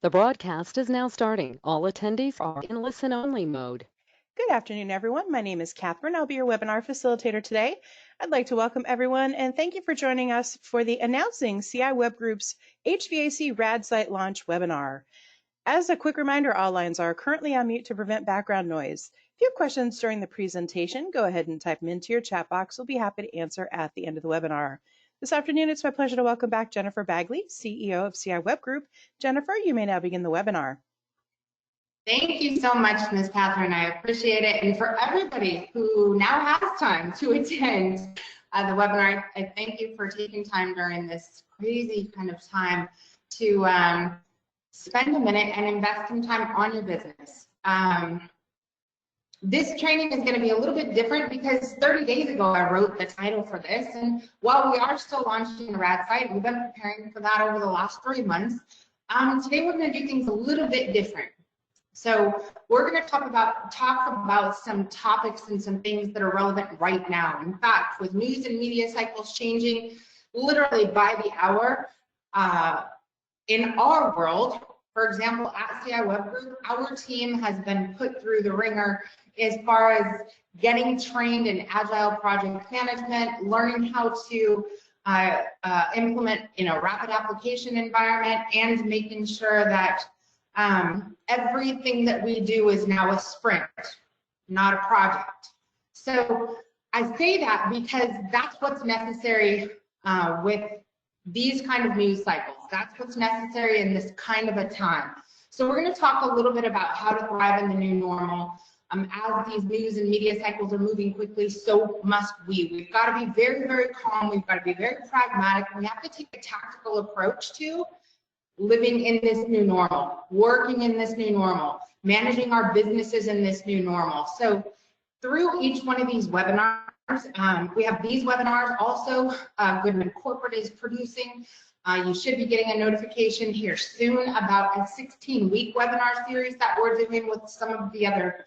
The broadcast is now starting. All attendees are in listen-only mode. Good afternoon, everyone. My name is Catherine. I'll be your webinar facilitator today. I'd like to welcome everyone and thank you for joining us for the Announcing CI Web Group's HVAC RAD site launch webinar. As a quick reminder, all lines are currently on mute to prevent background noise. If you have questions during the presentation, go ahead and type them into your chat box. We'll be happy to answer at the end of the webinar. This afternoon, it's my pleasure to welcome back Jennifer Bagley, CEO of CI Web Group. Jennifer, you may now begin the webinar. Thank you so much, Ms. Catherine. I appreciate it. And for everybody who now has time to attend the webinar, I thank you for taking time during this crazy kind of time to spend a minute and invest some time on your business. This training is going to be a little bit different because 30 days ago I wrote the title for this, and while we are still launching the RAD site, we've been preparing for that over the last 3 months. Today we're going to do things a little bit different. So we're going to talk about some topics and some things that are relevant right now. In fact, with news and media cycles changing literally by the hour, in our world, for example, at CI Web Group, our team has been put through the ringer as far as getting trained in agile project management, learning how to implement rapid application environment, and making sure that everything that we do is now a sprint, not a project. So I say that because that's what's necessary with these kind of news cycles. That's what's necessary in this kind of a time. So we're going to talk a little bit about how to thrive in the new normal. As these news and media cycles are moving quickly, so must we. We've got to be very, very calm. We've got to be very pragmatic. We have to take a tactical approach to living in this new normal, working in this new normal, managing our businesses in this new normal. So through each one of these webinars, we have these webinars also Goodman Corporate is producing. You should be getting a notification here soon about a 16-week webinar series that we're doing with some of the other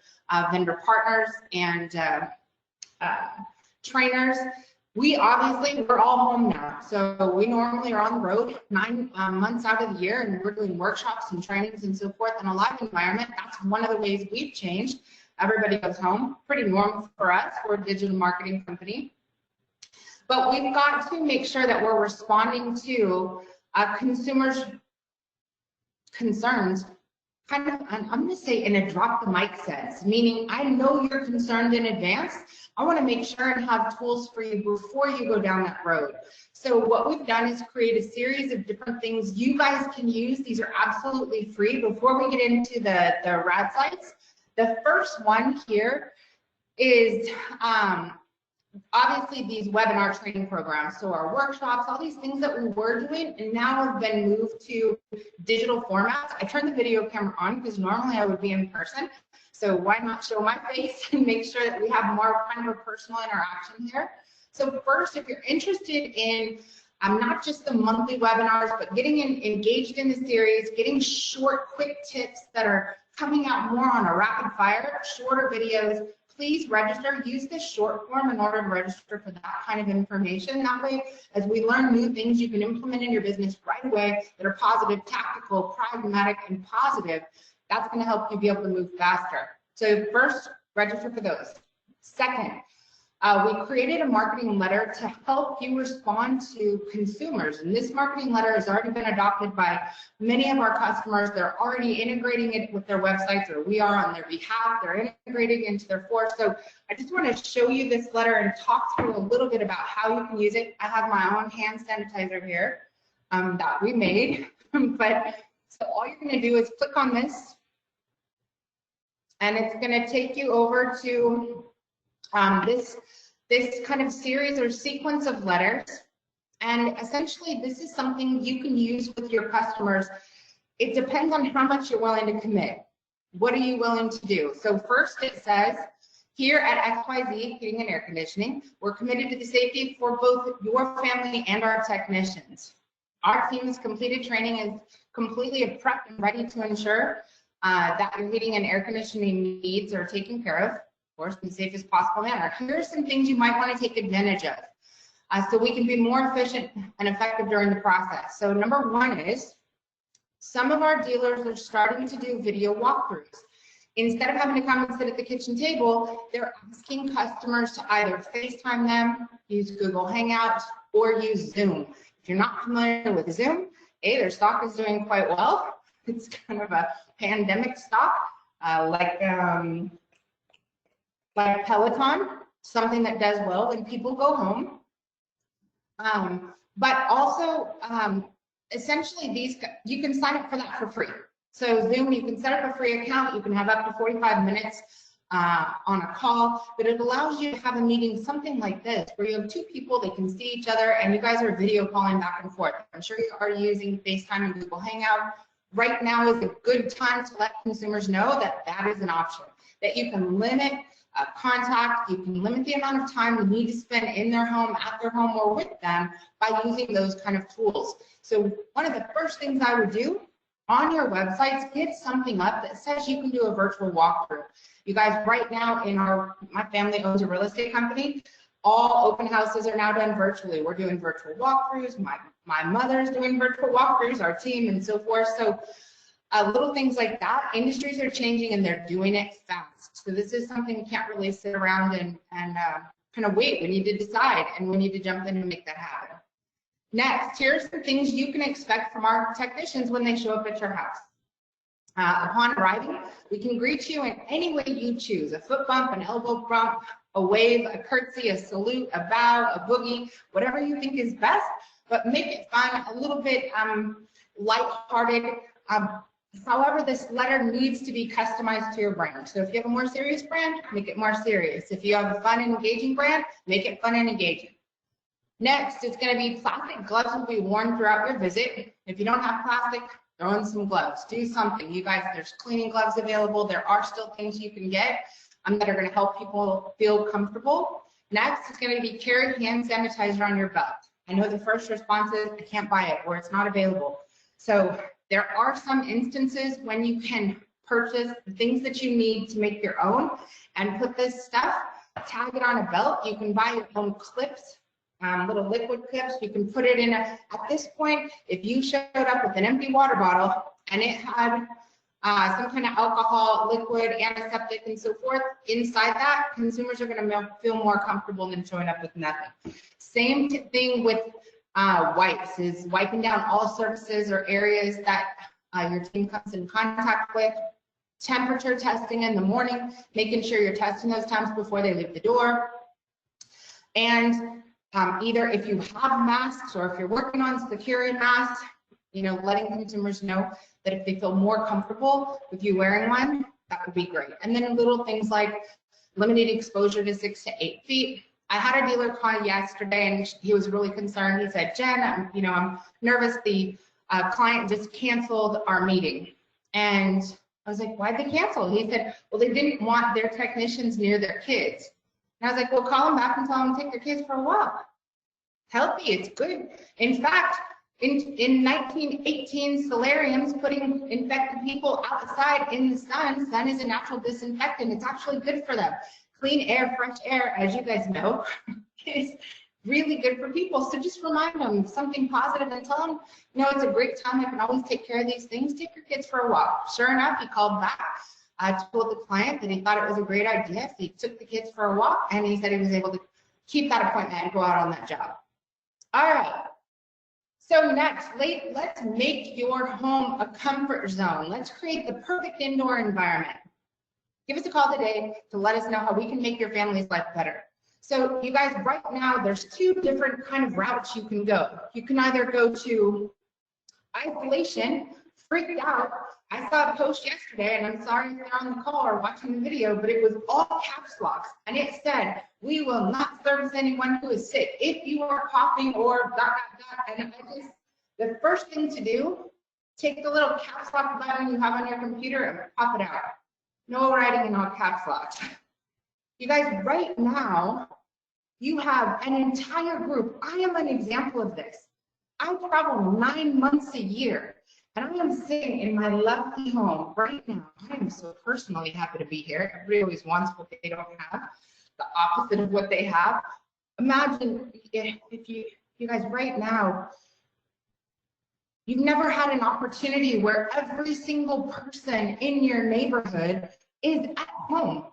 vendor partners and trainers. We're all home now, so we normally are on the road 9 months out of the year, and we're doing workshops and trainings and so forth in a live environment. That's one of the ways we've changed. Everybody goes home, pretty normal for us. We're a digital marketing company. But we've got to make sure that we're responding to consumers' concerns kind of, I'm going to say, in a drop the mic sense, meaning I know you're concerned in advance. I want to make sure and have tools for you before you go down that road. So what we've done is create a series of different things you guys can use. These are absolutely free. Before we get into the RAD sites, the first one here is obviously these webinar training programs. So our workshops, all these things that we were doing and now have been moved to digital formats. I turned the video camera on because normally I would be in person. So why not show my face and make sure that we have more kind of a personal interaction here. So first, if you're interested in not just the monthly webinars, but getting engaged in the series, getting short, quick tips that are coming out more on a rapid fire, shorter videos, please register. Use this short form in order to register for that kind of information. That way, as we learn new things you can implement in your business right away that are positive, tactical, pragmatic, and positive, that's going to help you be able to move faster. So first, register for those. Second, we created a marketing letter to help you respond to consumers. And this marketing letter has already been adopted by many of our customers. They're already integrating it with their websites, or we are on their behalf. They're integrating into their force. So I just want to show you this letter and talk through a little bit about how you can use it. I have my own hand sanitizer here that we made. But so all you're going to do is click on this, and it's going to take you over to this kind of series or sequence of letters. And essentially, this is something you can use with your customers. It depends on how much you're willing to commit. What are you willing to do? So first it says, here at XYZ Heating and Air Conditioning, we're committed to the safety for both your family and our technicians. Our team's completed training is completely prepped and ready to ensure that your heating and air conditioning needs are taken care of course, in the safest possible manner. Here are some things you might want to take advantage of so we can be more efficient and effective during the process. So number one is Some of our dealers are starting to do video walkthroughs. Instead of having to come and sit at the kitchen table, they're asking customers to either FaceTime them, use Google Hangouts, or use Zoom. If you're not familiar with Zoom, their stock is doing quite well. It's kind of a pandemic stock, like Peloton, something that does well when people go home. But also, essentially, you can sign up for that for free. So Zoom, you can set up a free account. You can have up to 45 minutes on a call, but it allows you to have a meeting, something like this, where you have two people, they can see each other, and you guys are video calling back and forth. I'm sure you are using FaceTime and Google Hangout. Right now is a good time to let consumers know that that is an option, that you can limit contact, you can limit the amount of time you need to spend in their home, at their home, or with them by using those kind of tools. So one of the first things I would do on your websites, get something up that says you can do a virtual walkthrough. You guys, right now my family owns a real estate company. All open houses are now done virtually. We're doing virtual walkthroughs. My mother's doing virtual walkthroughs, our team, and so forth. So little things like that. Industries are changing and they're doing it fast. So this is something you can't really sit around and kind of wait. We need to decide and we need to jump in and make that happen. Next, here's the things you can expect from our technicians when they show up at your house. Upon arriving, we can greet you in any way you choose: a foot bump, an elbow bump, a wave, a curtsy, a salute, a bow, a boogie, whatever you think is best, but make it fun, a little bit lighthearted. However, this letter needs to be customized to your brand. So if you have a more serious brand, make it more serious. If you have a fun and engaging brand, make it fun and engaging. Next, it's going to be plastic gloves will be worn throughout your visit. If you don't have plastic, throw in some gloves. Do something. You guys, there's cleaning gloves available. There are still things you can get that are going to help people feel comfortable. Next, it's going to be carry hand sanitizer on your belt. I know the first response is, I can't buy it, or it's not available. So there are some instances when you can purchase the things that you need to make your own and put this stuff, tag it on a belt. You can buy your own clips, little liquid clips. You can put it in at this point, if you showed up with an empty water bottle and it had some kind of alcohol, liquid, antiseptic, and so forth inside that, consumers are going to feel more comfortable than showing up with nothing. Same thing with wipes, is wiping down all surfaces or areas that your team comes in contact with. Temperature testing in the morning, making sure you're testing those temps before they leave the door. And either if you have masks or if you're working on securing masks, letting consumers know that if they feel more comfortable with you wearing one, that would be great. And then little things like limiting exposure to 6 to 8 feet. I had a dealer call yesterday and he was really concerned. He said, Jen, I'm nervous. The client just canceled our meeting. And I was like, why'd they cancel? He said, well, they didn't want their technicians near their kids. And I was like, well, call them back and tell them to take their kids for a walk. Healthy, it's good. In fact, in 1918, solariums, putting infected people outside in the sun, sun is a natural disinfectant. It's actually good for them. Clean air, fresh air, as you guys know, is really good for people. So just remind them something positive and tell them, it's a great time. I can always take care of these things. Take your kids for a walk. Sure enough, he called back, told the client that he thought it was a great idea. So he took the kids for a walk and he said he was able to keep that appointment and go out on that job. All right. So next, let's make your home a comfort zone. Let's create the perfect indoor environment. Give us a call today to let us know how we can make your family's life better. So you guys, right now, there's two different kind of routes you can go. You can either go to isolation, freaked out. I saw a post yesterday, and I'm sorry if you're on the call or watching the video, but it was all caps locks, and it said, we will not service anyone who is sick. If you are coughing or ... and the first thing to do, take the little caps lock button you have on your computer and pop it out. No writing in all caps locks. You guys, right now, you have an entire group. I am an example of this. I travel 9 months a year, and I am sitting in my lovely home right now. I am so personally happy to be here. Everybody always wants what they don't have, the opposite of what they have. Imagine if you guys right now, You've never had an opportunity where every single person in your neighborhood is at home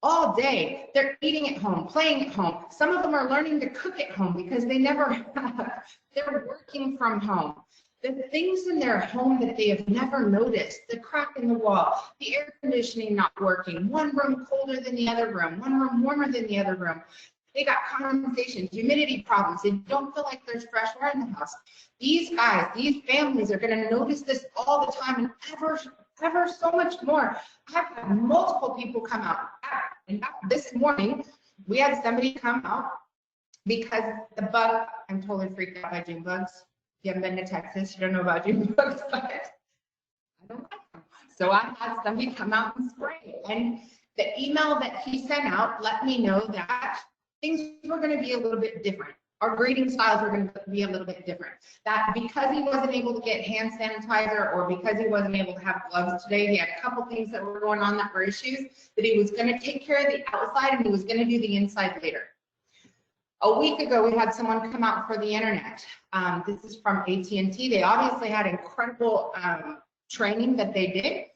all day. They're eating at home, playing at home. Some of them are learning to cook at home because they never have. They're working from home. The things in their home that they have never noticed, the crack in the wall, the air conditioning not working, one room colder than the other room, one room warmer than the other room. They got condensation, humidity problems. They don't feel like there's fresh air in the house. These guys, these families are going to notice this all the time and ever so much more. I've had multiple people come out. In fact, this morning, we had somebody come out because the bug, I'm totally freaked out by June bugs. If you haven't been to Texas, you don't know about June bugs, but I don't like them. So I had somebody come out and spray. And the email that he sent out let me know that things were going to be a little bit different. Our greeting styles were going to be a little bit different. That because he wasn't able to get hand sanitizer or because he wasn't able to have gloves today, he had a couple things that were going on that were issues, that he was going to take care of the outside and he was going to do the inside later. A week ago, we had someone come out for the internet. This is from AT&T. They obviously had incredible training that they did.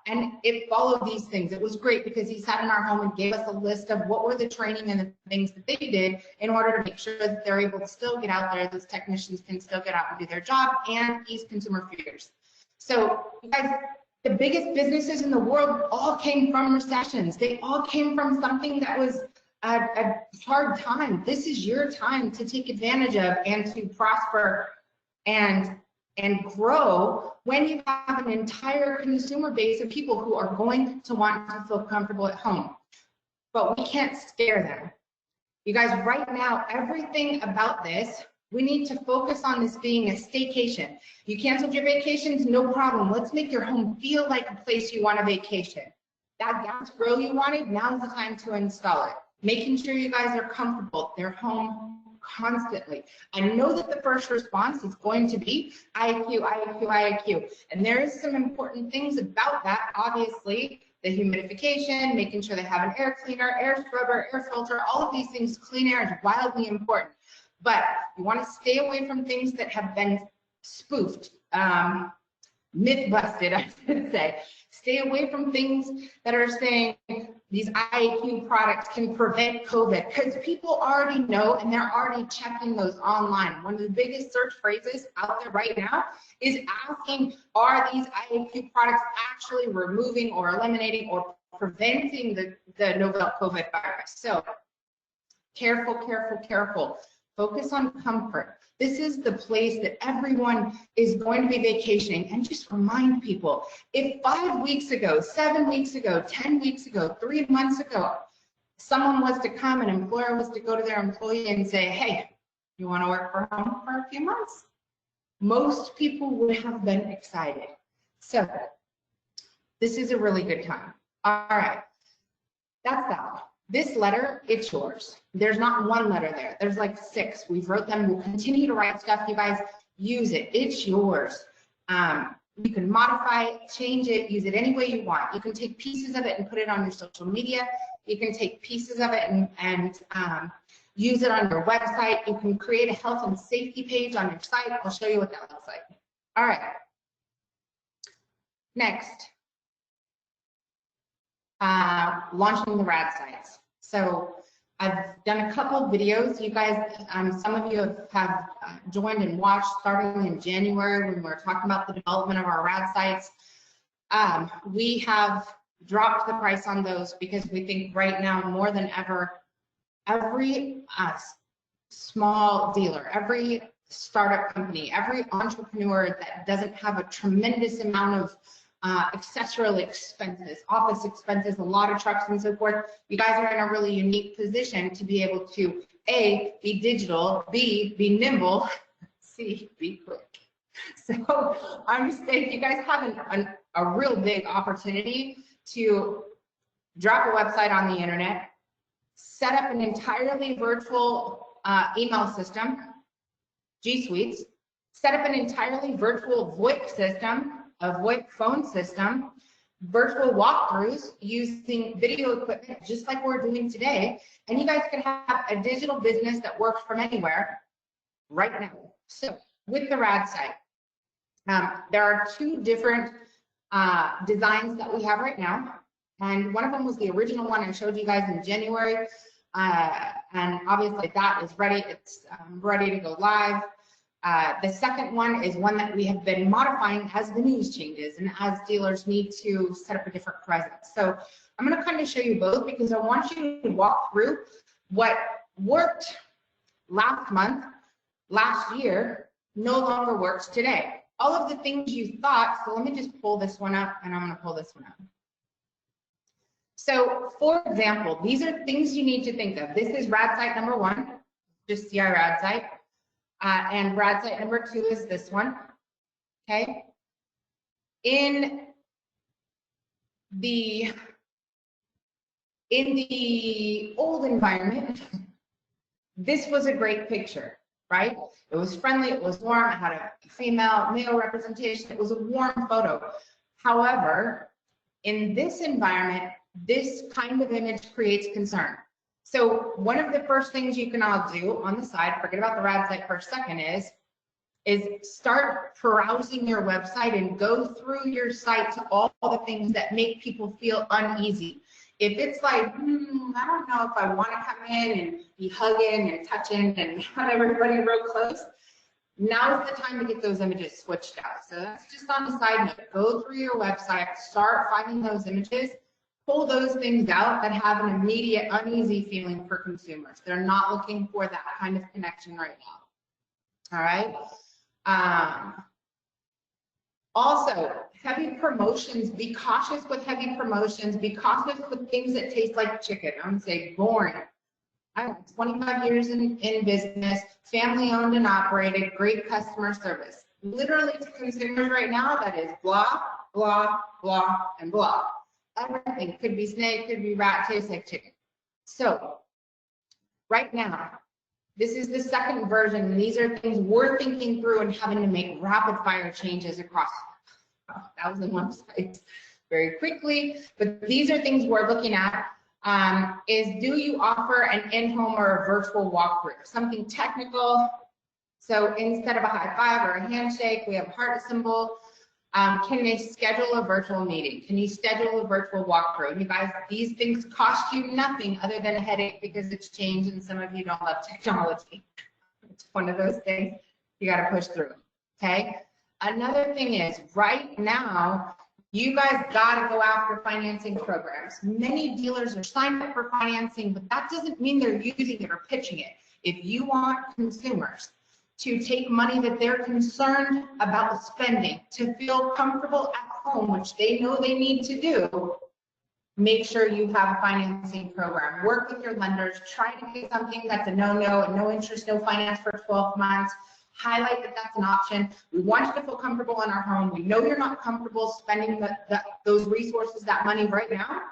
And it followed these things. It was great because he sat in our home and gave us a list of what were the training and the things that they did in order to make sure that they're able to still get out there, those technicians can still get out and do their job and ease consumer fears. So you guys, the biggest businesses in the world all came from recessions. They all came from something that was a hard time. This is your time to take advantage of and to prosper and grow when you have an entire consumer base of people who are going to want to feel comfortable at home. But we can't scare them. You guys, right now, everything about this, we need to focus on this being a staycation. You canceled your vacations, no problem. Let's make your home feel like a place you want a vacation. That gas grill you wanted, now's the time to install it. Making sure you guys are comfortable. They're home constantly. I know that the first response is going to be IAQ, IAQ, IAQ. And there is some important things about that. Obviously, the humidification, making sure they have an air cleaner, air scrubber, air filter, all of these things. Clean air is wildly important. But you want to stay away from things that have been spoofed, myth busted, I should say. Stay away from things that are saying these IAQ products can prevent COVID, because people already know and they're already checking those online. One of the biggest search phrases out there right now is asking, are these IAQ products actually removing or eliminating or preventing the novel COVID virus? So careful, careful, careful. Focus on comfort. This is the place that everyone is going to be vacationing. And just remind people, if 5 weeks ago, 7 weeks ago, 10 weeks ago, 3 months ago, someone was to come, an employer was to go to their employee and say, hey, you want to work from home for a few months? Most people would have been excited. So this is a really good time. All right, that's that. This letter, it's yours. There's not one letter there. There's like 6. We've wrote them. We'll continue to write stuff. You guys use it. It's yours. You can modify it, change it, use it any way you want. You can take pieces of it and put it on your social media. You can take pieces of it and use it on your website. You can create a health and safety page on your site. I'll show you what that looks like. All right. Next. Launching the RAD sites. So I've done a couple of videos. You guys, some of you have joined and watched starting in January when we were talking about the development of our RAD sites. We have dropped the price on those because we think right now more than ever, every small dealer, every startup company, every entrepreneur that doesn't have a tremendous amount of accessory expenses, office expenses, a lot of trucks and so forth, you guys are in a really unique position to be able to A, be digital, B, be nimble, C, be quick. So I'm just saying you guys have a real big opportunity to drop a website on the internet, set up an entirely virtual email system, G Suites, set up an entirely virtual VoIP system, a VoIP phone system, virtual walkthroughs using video equipment just like we're doing today, and you guys can have a digital business that works from anywhere right now. So with the RAD site. There are two different designs that we have right now. And one of them was the original one I showed you guys in January. And obviously that is ready. It's ready to go live. The second one is one that we have been modifying as the news changes and as dealers need to set up a different presence. So I'm going to kind of show you both because I want you to walk through what worked last month, last year, no longer works today. All of the things you thought, so let me just pull this one up and I'm going to pull this one up. So for example, these are things you need to think of. This is RAD site number 1, just CI RAD site. And RAD site number 2 is this one, okay? In the old environment, this was a great picture, right? It was friendly, it was warm, it had a female, male representation, it was a warm photo. However, in this environment, this kind of image creates concern. So one of the first things you can all do on the side, forget about the RAD site for a second, is start browsing your website and go through your site to all the things that make people feel uneasy. If it's like, I don't know if I want to come in and be hugging and touching and have everybody real close, now's the time to get those images switched out. So that's just on the side note. Go through your website, start finding those images, pull those things out that have an immediate uneasy feeling for consumers. They're not looking for that kind of connection right now. All right. Also, heavy promotions, be cautious with heavy promotions, be cautious with things that taste like chicken. I would say boring. I have 25 years in business, family owned and operated, great customer service. Literally to consumers right now, that is blah, blah, blah, and blah. Everything could be snake, could be rat, tastes like chicken. So right now, this is the second version, and these are things we're thinking through and having to make rapid fire changes across 1,000 websites very quickly. But these are things we're looking at. Is do you offer an in-home or a virtual walkthrough? Something technical. So instead of a high five or a handshake, we have a heart symbol. Can they schedule a virtual meeting? Can you schedule a virtual walkthrough? And you guys, these things cost you nothing other than a headache because it's changed and some of you don't love technology. It's one of those things you got to push through, okay? Another thing is right now, you guys got to go after financing programs. Many dealers are signed up for financing, but that doesn't mean they're using it or pitching it. If you want consumers to take money that they're concerned about spending to feel comfortable at home, which they know they need to do, make sure you have a financing program. Work with your lenders. Try to get something that's a no-no, and no interest, no finance for 12 months. Highlight that that's an option. We want you to feel comfortable in our home. We know you're not comfortable spending those resources, that money right now.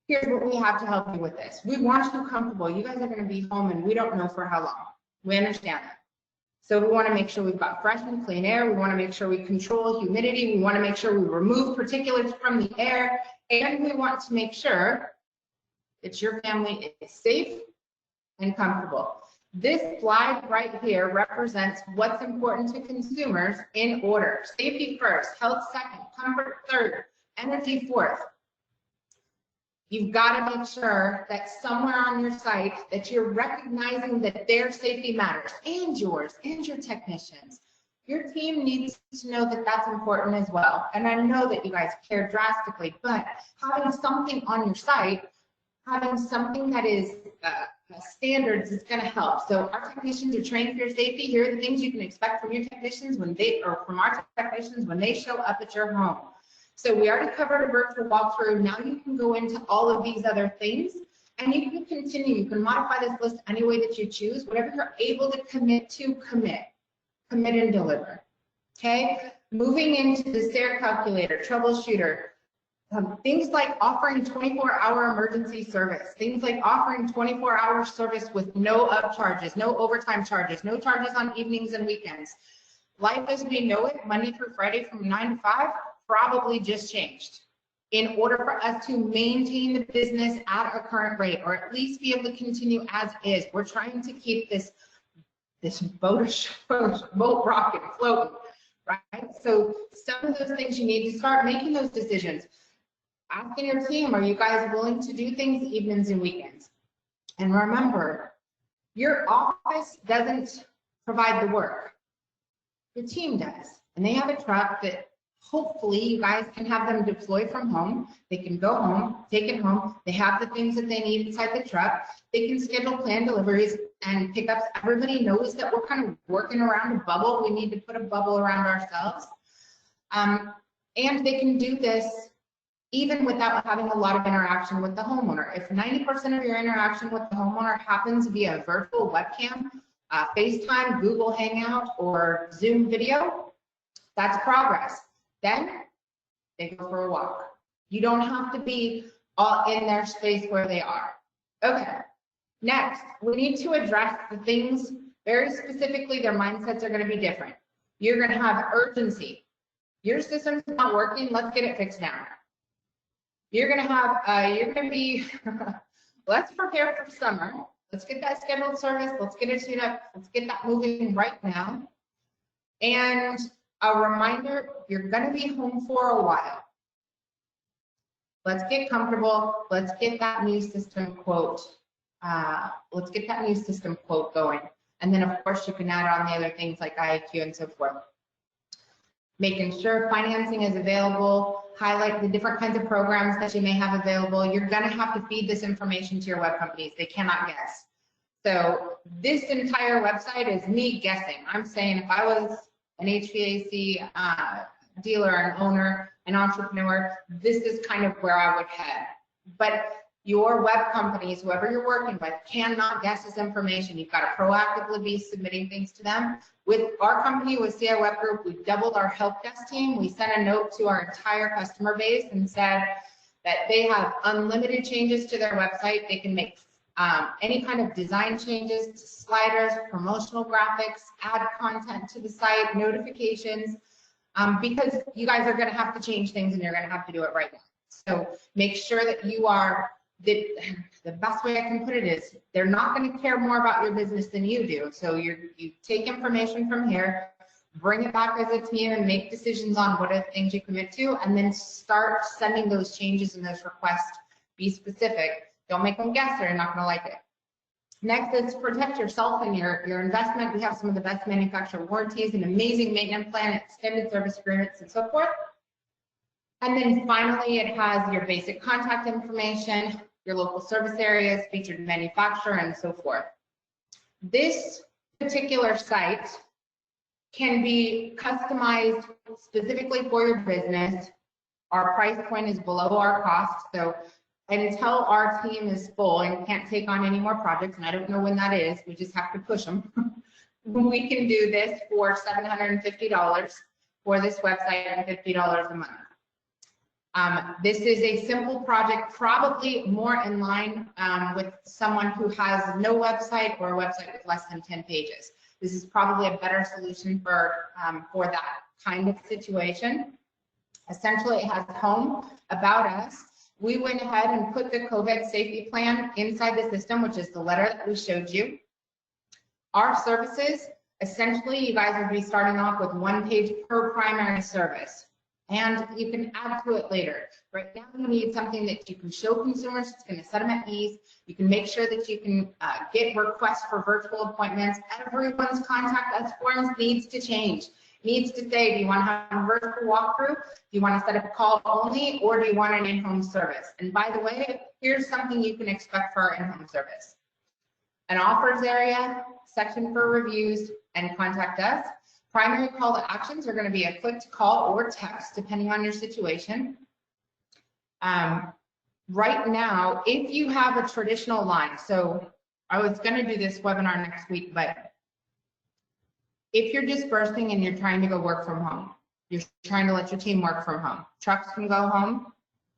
Here's what we have to help you with this. We want you comfortable. You guys are going to be home and we don't know for how long. We understand that. So we want to make sure we've got fresh and clean air. We want to make sure we control humidity. We want to make sure we remove particulates from the air. And we want to make sure that your family is safe and comfortable. This slide right here represents what's important to consumers in order. Safety first, health second, comfort third, energy fourth. You've got to make sure that somewhere on your site that you're recognizing that their safety matters, and yours and your technicians. Your team needs to know that that's important as well. And I know that you guys care drastically, but having something on your site, having something that is standards is going to help. So our technicians are trained for your safety. Here are the things you can expect from your technicians when from our technicians when they show up at your home. So we already covered a virtual walkthrough. Now you can go into all of these other things and you can continue. You can modify this list any way that you choose. Whatever you're able to commit to, commit and deliver. Okay, moving into the SARE calculator, troubleshooter. Things like offering 24-hour emergency service, things like offering 24-hour service with no upcharges, no overtime charges, no charges on evenings and weekends. Life as we know it, Monday through Friday from 9 to 5, probably just changed. In order for us to maintain the business at a current rate, or at least be able to continue as is, we're trying to keep this this boat rocking, floating, right? So some of those things you need to start making those decisions. Asking your team, are you guys willing to do things evenings and weekends? And remember, your office doesn't provide the work. Your team does. And they have a truck that hopefully you guys can have them deploy from home. They can go home, take it home. They have the things that they need inside the truck. They can schedule planned deliveries and pickups. Everybody knows that we're kind of working around a bubble. We need to put a bubble around ourselves. And they can do this even without having a lot of interaction with the homeowner. If 90% of your interaction with the homeowner happens via virtual webcam, FaceTime, Google Hangout, or Zoom video, that's progress. Then they go for a walk. You don't have to be all in their space where they are. Okay, next, we need to address the things very specifically. Their mindsets are going to be different. You're going to have urgency. Your system's not working, let's get it fixed now. You're going to have, you're going to be, let's prepare for summer. Let's get that scheduled service. Let's get it tuned up. Let's get that moving right now. And a reminder, you're going to be home for a while. Let's get comfortable. Let's get that new system quote. Let's get that new system quote going. And then of course you can add on the other things like IAQ and so forth. Making sure financing is available, highlight the different kinds of programs that you may have available. You're going to have to feed this information to your web companies. They cannot guess. So this entire website is me guessing. I'm saying if I was an HVAC dealer, an owner, an entrepreneur, this is kind of where I would head. But your web companies, whoever you're working with, cannot guess this information. You've got to proactively be submitting things to them. With our company, with CI Web Group, we doubled our help desk team. We sent a note to our entire customer base and said that they have unlimited changes to their website. They can make any kind of design changes, sliders, promotional graphics, add content to the site, notifications, because you guys are going to have to change things and you're going to have to do it right now. So make sure that you are, the best way I can put it is they're not going to care more about your business than you do. So you take information from here, bring it back as a team and make decisions on what are the things you commit to, and then start sending those changes and those requests. Be specific. Don't make them guess or you're not going to like it. Next is protect yourself and your investment. We have some of the best manufacturer warranties, an amazing maintenance plan, extended service agreements, and so forth. And then finally, it has your basic contact information, your local service areas, featured manufacturer, and so forth. This particular site can be customized specifically for your business. Our price point is below our cost, so until our team is full and can't take on any more projects, and I don't know when that is, we just have to push them, we can do this for $750 for this website and $50 a month. This is a simple project, probably more in line with someone who has no website or a website with less than 10 pages. This is probably a better solution for that kind of situation. Essentially, it has home, about us. We went ahead and put the COVID safety plan inside the system, which is the letter that we showed you. Our services, essentially, you guys would be starting off with 1 page per primary service. And you can add to it later. Right now, you need something that you can show consumers. It's going to set them at ease. You can make sure that you can get requests for virtual appointments. Everyone's contact us forms needs to change. Needs to say, do you want to have a virtual walkthrough? Do you want to set up a call only, or do you want an in-home service? And by the way, here's something you can expect for our in-home service. An offers area, section for reviews, and contact us. Primary call to actions are going to be a click to call or text, depending on your situation. Right now, if you have a traditional line, so I was going to do this webinar next week, but if you're dispersing and you're trying to go work from home, you're trying to let your team work from home, trucks can go home,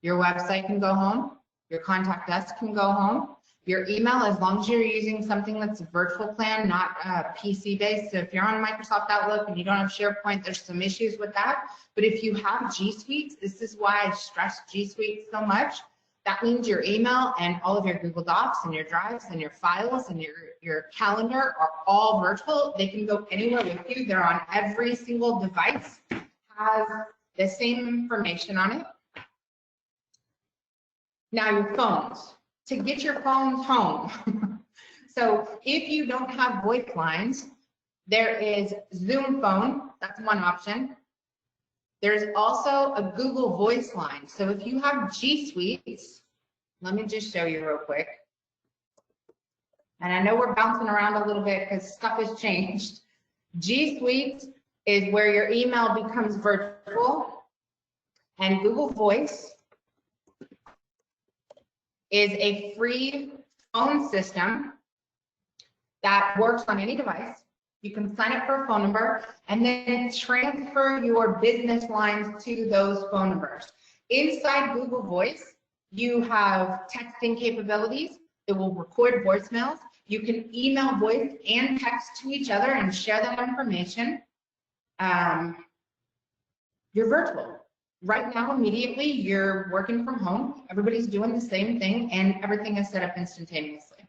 your website can go home, your contact us can go home, your email, as long as you're using something that's a virtual plan, not PC based. So if you're on Microsoft Outlook and you don't have SharePoint, there's some issues with that. But if you have G Suite, this is why I stress G Suite so much. That means your email and all of your Google Docs and your drives and your files and your calendar are all virtual. They can go anywhere with you. They're on every single device, has the same information on it. Now your phones, to get your phones home. So if you don't have voice lines, there is Zoom phone, that's one option. There's also a Google Voice line. So if you have G Suites, let me just show you real quick. And I know we're bouncing around a little bit because stuff has changed. G Suite is where your email becomes virtual, and Google Voice is a free phone system that works on any device. You can sign up for a phone number and then transfer your business lines to those phone numbers. Inside Google Voice, you have texting capabilities. It will record voicemails. You can email, voice, and text to each other and share that information. You're virtual. Right now, immediately, you're working from home. Everybody's doing the same thing, and everything is set up instantaneously.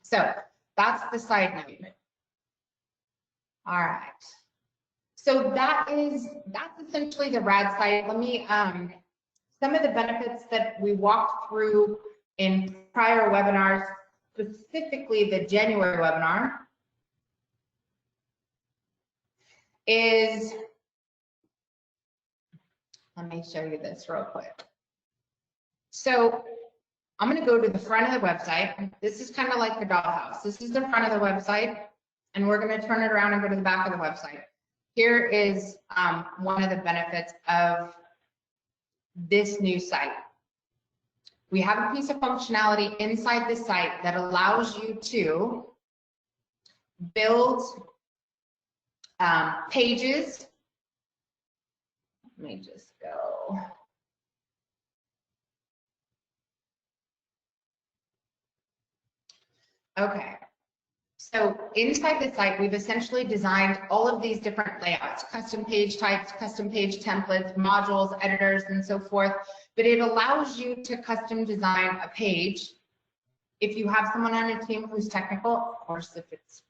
So that's the side note. All right. So that's essentially the RAD site. Let me, some of the benefits that we walked through in prior webinars, specifically the January webinar, is, let me show you this real quick. So I'm going to go to the front of the website. This is kind of like the dollhouse. This is the front of the website, and we're going to turn it around and go to the back of the website. Here is one of the benefits of this new site. We have a piece of functionality inside the site that allows you to build pages. Let me just go. Okay. So inside the site, we've essentially designed all of these different layouts, custom page types, custom page templates, modules, editors, and so forth. But it allows you to custom design a page. If you have someone on your team who's technical, of course, if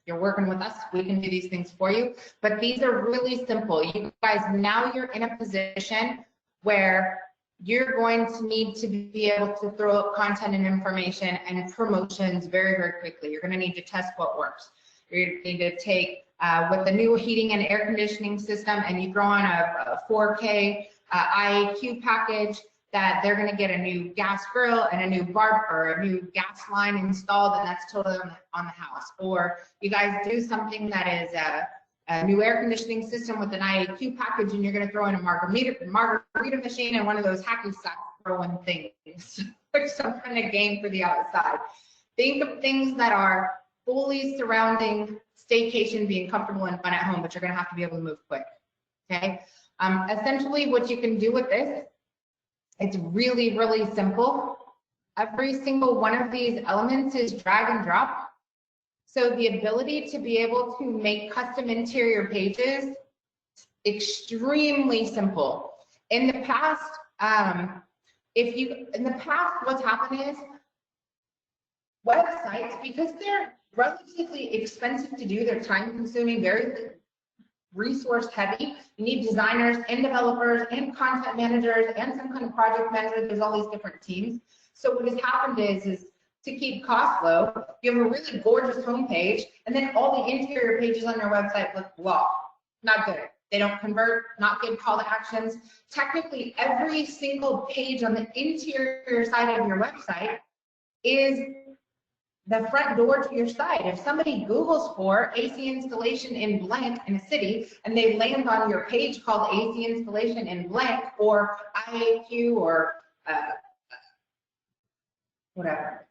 you're working with us, we can do these things for you. But these are really simple. You guys, now you're in a position where you're going to need to be able to throw up content and information and promotions very, very quickly. You're going to need to test what works. You're going to need to take with the new heating and air conditioning system, and you throw on a 4K IAQ package, that they're going to get a new gas grill and a new or a new gas line installed, and that's totally on the house. Or you guys do something that is a new air conditioning system with an IAQ package, and you're going to throw in a margarita machine and one of those hacky sack throwing things, some kind of game for the outside. Think of things that are fully surrounding staycation, being comfortable and fun at home, but you're going to have to be able to move quick. Okay. Essentially, what you can do with this, it's really, really simple. Every single one of these elements is drag and drop. So the ability to be able to make custom interior pages, extremely simple. In the past, what's happened is websites, because they're relatively expensive to do, they're time consuming, very resource heavy. You need designers and developers and content managers and some kind of project manager. There's all these different teams. So what has happened is to keep costs low, you have a really gorgeous homepage, and then all the interior pages on your website look blah, not good. They don't convert, not good call to actions. Technically, every single page on the interior side of your website is the front door to your site. If somebody Googles for AC installation in blank in a city, and they land on your page called AC installation in blank, or IAQ, or whatever,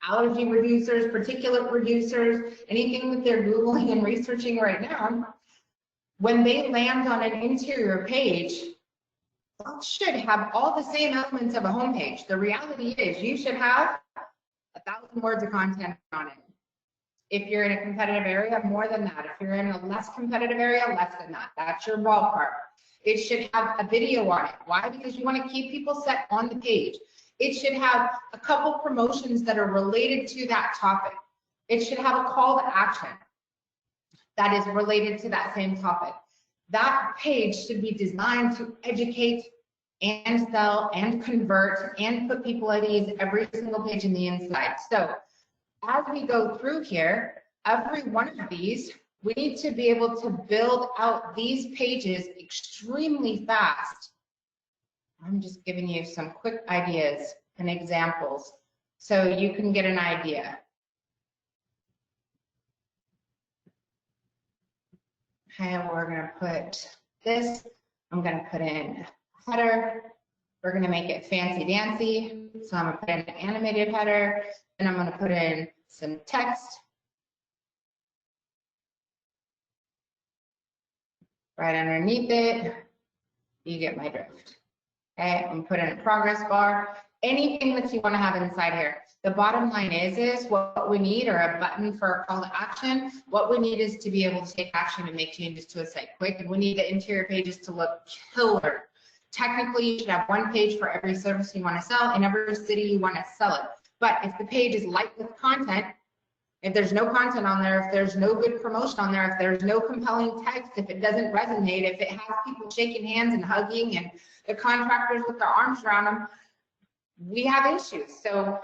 allergy reducers, particulate reducers, anything that they're Googling and researching right now, when they land on an interior page, that should have all the same elements of a homepage. The reality is you should have 1,000 words of content on it. If you're in a competitive area, more than that. If you're in a less competitive area, less than that. That's your ballpark. It should have a video on it. Why? Because you want to keep people set on the page. It should have a couple promotions that are related to that topic. It should have a call to action that is related to that same topic. That page should be designed to educate and sell and convert and put people at ease every single page in the inside. So as we go through here, every one of these, we need to be able to build out these pages extremely fast. I'm just giving you some quick ideas and examples so you can get an idea. Okay, we're gonna put this, I'm gonna put in a header. We're gonna make it fancy dancy. So I'm gonna put in an animated header, and I'm gonna put in some text. Right underneath it, you get my drift. Okay, I'm gonna put in a progress bar, anything that you wanna have inside here. The bottom line is what we need are a button for a call to action. What we need is to be able to take action and make changes to a site quick, and we need the interior pages to look killer. Technically, you should have one page for every service you wanna sell in every city you wanna sell it. But if the page is light with content, if there's no content on there, if there's no good promotion on there, if there's no compelling text, if it doesn't resonate, if it has people shaking hands and hugging and the contractors with their arms around them, we have issues. So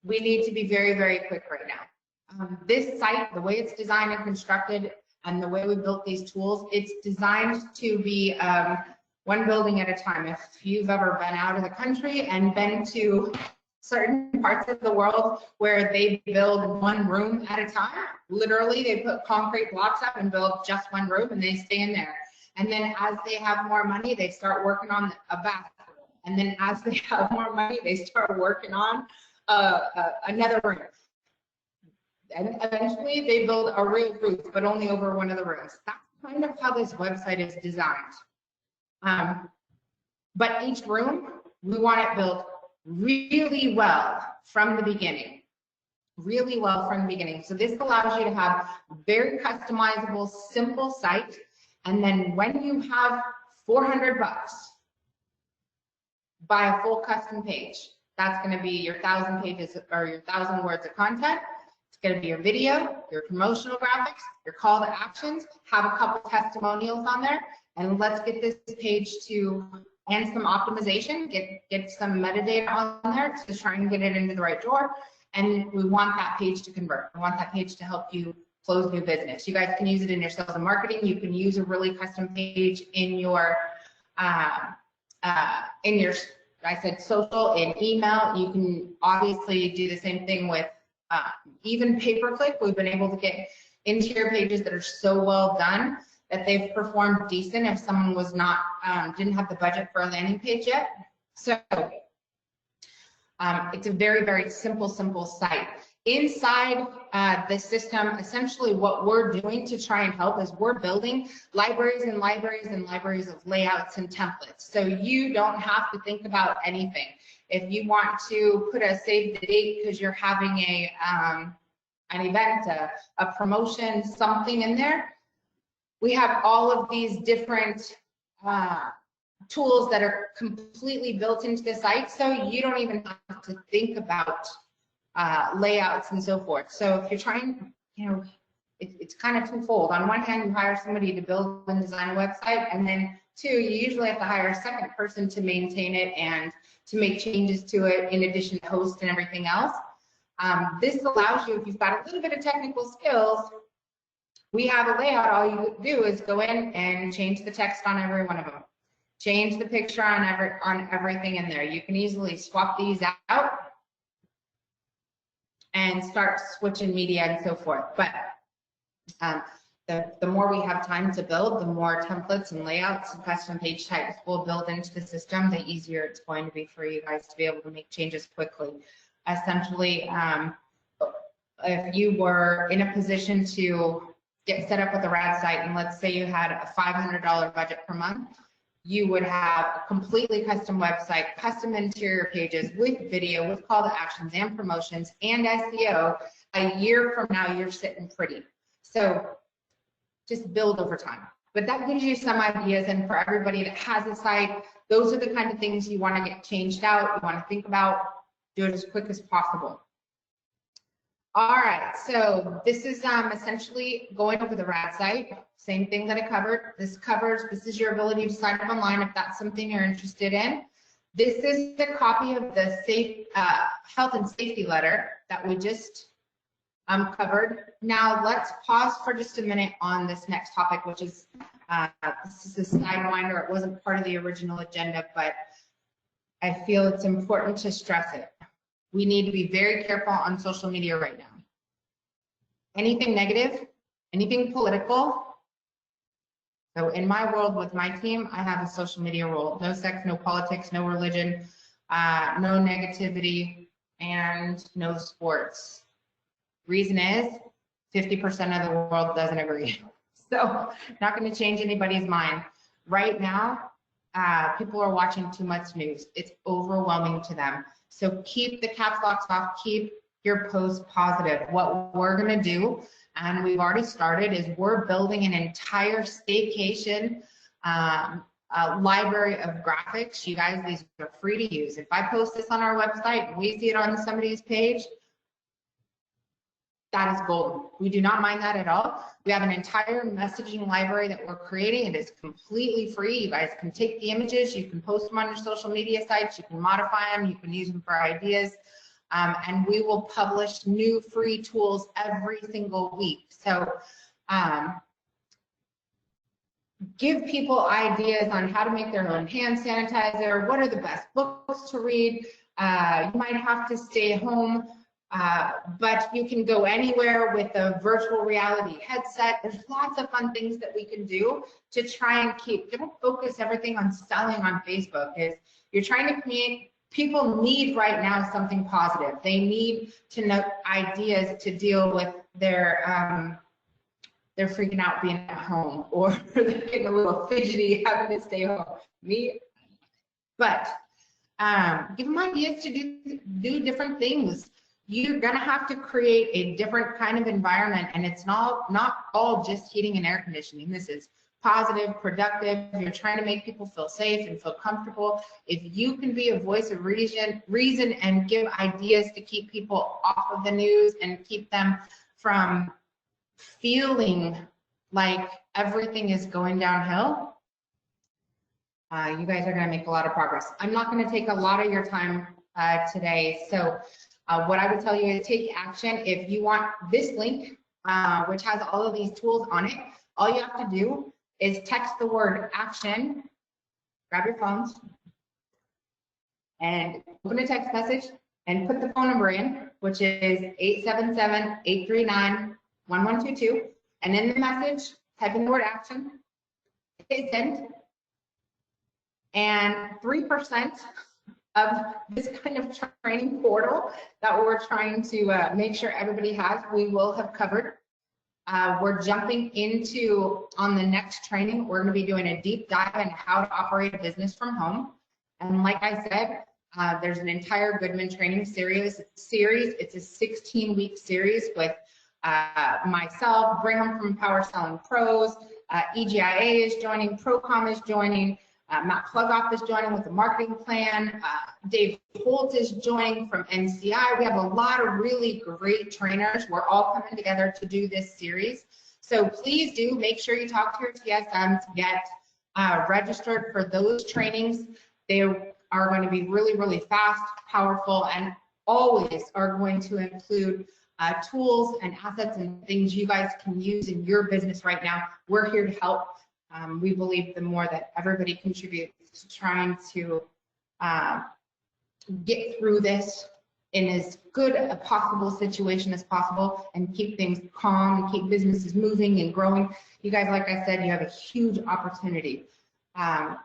we need to be very, very quick right now. This site, the way it's designed and constructed and the way we built these tools, it's designed to be one building at a time. If you've ever been out of the country and been to certain parts of the world where they build one room at a time, literally they put concrete blocks up and build just one room and they stay in there. And then as they have more money, they start working on a bathroom. And then as they have more money, they start working on another room. And eventually they build a real roof, but only over one of the rooms. That's kind of how this website is designed. But each room, we want it built really well from the beginning. Really well from the beginning. So this allows you to have a very customizable, simple site. And then when you have $400, buy a full custom page. That's going to be your 1,000 pages or your 1,000 words of content. It's going to be your video, your promotional graphics, your call to actions, have a couple testimonials on there, and let's get this page to, and some optimization, get some metadata on there to try and get it into the right door. And we want that page to convert. We want that page to help you close new business. You guys can use it in your sales and marketing. You can use a really custom page in your I said social and email. You can obviously do the same thing with even pay-per-click. We've been able to get interior pages that are so well done that they've performed decent if someone was not, didn't have the budget for a landing page yet. So it's a very, very simple site. Inside the system, essentially what we're doing to try and help is we're building libraries and libraries and libraries of layouts and templates. So you don't have to think about anything. If you want to put a save the date because you're having an event, a promotion, something in there, we have all of these different tools that are completely built into the site. So you don't even have to think about layouts and so forth. So if you're trying, you know, it's kind of twofold. On one hand, you hire somebody to build and design a website, and then two, you usually have to hire a second person to maintain it and to make changes to it in addition to host and everything else. This allows you, if you've got a little bit of technical skills, we have a layout. All you do is go in and change the text on every one of them. Change the picture on everything in there. You can easily swap these out and start switching media and so forth. But the more we have time to build, the more templates and layouts and custom page types we'll build into the system, the easier it's going to be for you guys to be able to make changes quickly. Essentially, if you were in a position to get set up with a RAD site, and let's say you had a $500 budget per month, you would have a completely custom website, custom interior pages with video, with call to actions and promotions and SEO. A year from now, you're sitting pretty. So just build over time. But that gives you some ideas, and for everybody that has a site, those are the kind of things you want to get changed out, you want to think about, do it as quick as possible. All right, so this is essentially going over the RAD site, same thing that I covered. This is your ability to sign up online if that's something you're interested in. This is the copy of the health and safety letter that we just covered. Now let's pause for just a minute on this next topic, which is this is a sidewinder. It wasn't part of the original agenda, but I feel it's important to stress it. We need to be very careful on social media right now. Anything negative, anything political. So in my world with my team, I have a social media rule. No sex, no politics, no religion, no negativity, and no sports. Reason is 50% of the world doesn't agree. So not going to change anybody's mind. Right now, people are watching too much news. It's overwhelming to them. So keep the caps locks off, keep your posts positive. What we're going to do, and we've already started, is we're building an entire staycation library of graphics. You guys, these are free to use. If I post this on our website and we see it on somebody's page, that is golden. We do not mind that at all. We have an entire messaging library that we're creating. It is completely free. You guys can take the images, you can post them on your social media sites, you can modify them, you can use them for ideas, and we will publish new free tools every single week. So give people ideas on how to make their own hand sanitizer, what are the best books to read. You might have to stay home, but you can go anywhere with a virtual reality headset. There's lots of fun things that we can do to try and don't focus everything on selling on Facebook. Is you're trying to create, people need right now something positive. They need to know ideas to deal with their they're freaking out being at home, or they're getting a little fidgety having to stay home. But give them ideas to do different things. You're gonna have to create a different kind of environment, and it's not all just heating and air conditioning. This is positive, productive. You're trying to make people feel safe and feel comfortable. If you can be a voice of reason and give ideas to keep people off of the news and keep them from feeling like everything is going downhill, you guys are going to make a lot of progress. I'm not going to take a lot of your time today, so what I would tell you is take action. If you want this link, which has all of these tools on it, all you have to do is text the word action, grab your phones, and open a text message and put the phone number in, which is 877-839-1122. And in the message, type in the word action, hit send, and 3% of this kind of training portal that we're trying to make sure everybody has, we will have covered. We're jumping into, on the next training, we're going to be doing a deep dive into how to operate a business from home. And like I said, there's an entire Goodman training series. It's a 16-week series with myself, Brigham from Power Selling Pros, EGIA is joining, Procom is joining, Matt Plugoff is joining with the marketing plan. Dave Holt is joining from NCI. We have a lot of really great trainers. We're all coming together to do this series. So please do make sure you talk to your TSM to get registered for those trainings. They are going to be really, really fast, powerful, and always are going to include tools and assets and things you guys can use in your business right now. We're here to help. We believe the more that everybody contributes to trying to get through this in as good a possible situation as possible and keep things calm and keep businesses moving and growing. You guys, like I said, you have a huge opportunity. The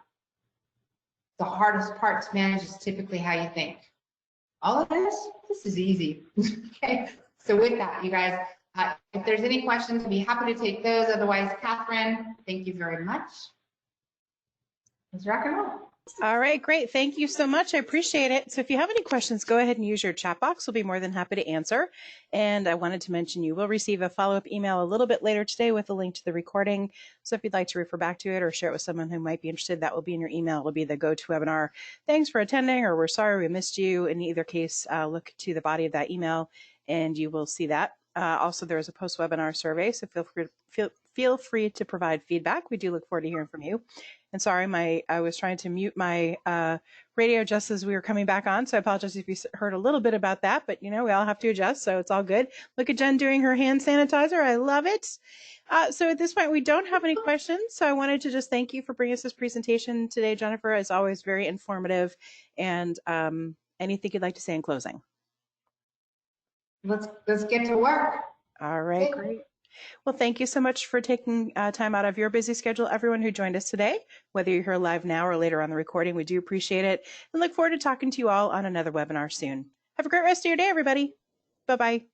hardest part to manage is typically how you think. All of this is easy. Okay, so with that, you guys, if there's any questions, I'd be happy to take those. Otherwise, Catherine, thank you very much. Let's rock and roll. All right, great. Thank you so much. I appreciate it. So if you have any questions, go ahead and use your chat box. We'll be more than happy to answer. And I wanted to mention you will receive a follow-up email a little bit later today with a link to the recording. So if you'd like to refer back to it or share it with someone who might be interested, that will be in your email. It'll be the GoToWebinar. Thanks for attending, or we're sorry we missed you. In either case, look to the body of that email and you will see that. Also, there is a post-webinar survey, so feel free to provide feedback. We do look forward to hearing from you. And sorry, I was trying to mute my radio just as we were coming back on, so I apologize if you heard a little bit about that, but we all have to adjust, so it's all good. Look at Jen doing her hand sanitizer. I love it. So at this point, we don't have any questions, so I wanted to just thank you for bringing us this presentation today, Jennifer. As always, very informative. And anything you'd like to say in closing? Let's get to work. All right, great. Well, thank you so much for taking time out of your busy schedule, everyone who joined us today, whether you're here live now or later on the recording. We do appreciate it and look forward to talking to you all on another webinar soon. Have a great rest of your day, everybody. Bye-bye.